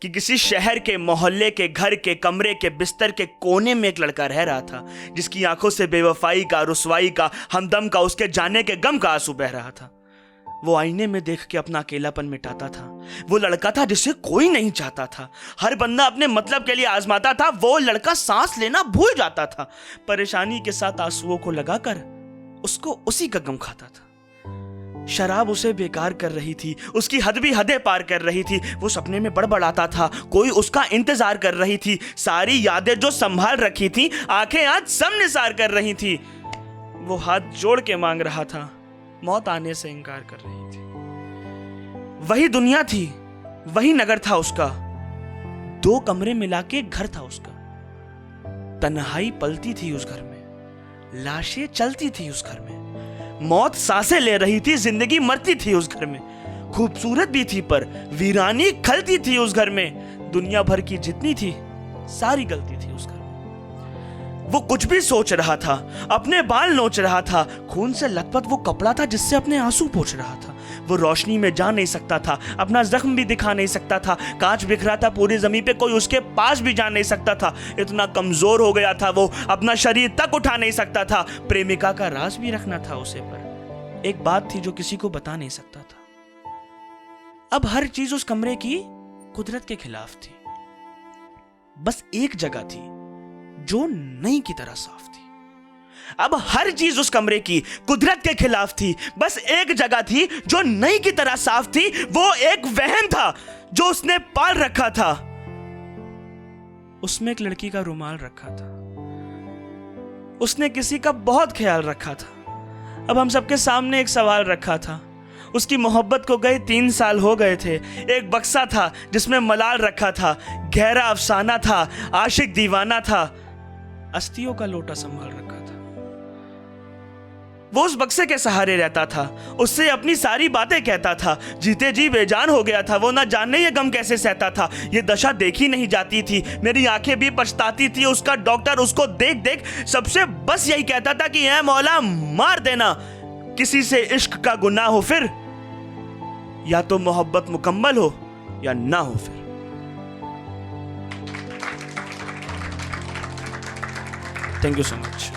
कि किसी शहर के मोहल्ले के घर के कमरे के बिस्तर के कोने में एक लड़का रह रहा था, जिसकी आंखों से बेवफाई का, रुसवाई का, हमदम का, उसके जाने के गम का आंसू बह रहा था। वो आईने में देख के अपना अकेलापन मिटाता था। वो लड़का था जिसे कोई नहीं चाहता था। हर बंदा अपने मतलब के लिए आजमाता था। वो लड़का सांस लेना भूल जाता था। परेशानी के साथ आंसुओं को लगाकर उसको उसी का गम खाता था। शराब उसे बेकार कर रही थी, उसकी हद भी हदें पार कर रही थी। वो सपने में बड़बड़ाता था, कोई उसका इंतजार कर रही थी। सारी यादें जो संभाल रखी थी, आंखें आज सब निसार कर रही थी। वो हाथ जोड़ के मांग रहा था, मौत आने से इनकार कर रही थी। वही दुनिया थी, वही नगर था उसका, 2 कमरे मिला के घर था उसका। तन्हाई पलती थी उस घर में, लाशें चलती थी उस घर में, मौत सांसें ले रही थी, जिंदगी मरती थी उस घर में। खूबसूरत भी थी पर वीरानी खलती थी उस घर में। दुनिया भर की जितनी थी सारी गलती थी उस घर में। वो कुछ भी सोच रहा था, अपने बाल नोच रहा था। खून से लथपथ वो कपड़ा था जिससे अपने आंसू पोंछ रहा था। वो रोशनी में जा नहीं सकता था, अपना जख्म भी दिखा नहीं सकता था। कांच बिखरा था पूरी जमीन पे, कोई उसके पास भी जा नहीं सकता था। इतना कमजोर हो गया था वो, अपना शरीर तक उठा नहीं सकता था। प्रेमिका का राज भी रखना था उसे, पर एक बात थी जो किसी को बता नहीं सकता था। अब हर चीज उस कमरे की कुदरत के खिलाफ थी। बस एक जगह थी जो नई की तरह साफ थी। अब हर चीज उस कमरे की कुदरत के खिलाफ थी। बस एक जगह थी जो नई की तरह साफ थी। वो एक वहम था जो उसने पाल रखा था। उसमें एक लड़की का रुमाल रखा था। उसने किसी का बहुत ख्याल रखा था। अब हम सबके सामने एक सवाल रखा था। उसकी मोहब्बत को गए 3 साल हो गए थे। एक बक्सा था जिसमें मलाल रखा था। गहरा अफसाना था, आशिक दीवाना था, अस्थियों का लोटा संभाल रखा था। वो उस बक्से के सहारे रहता था, उससे अपनी सारी बातें कहता था। जीते जी बेजान हो गया था वो, ना जाने ये गम कैसे सहता था। ये दशा देखी नहीं जाती थी, मेरी आंखें भी पछताती थी। उसका डॉक्टर उसको देख देख सबसे बस यही कहता था कि ऐ मौला मार देना। किसी से इश्क का गुनाह हो फिर, या तो मोहब्बत मुकम्मल हो या ना हो फिर। Thank you so much.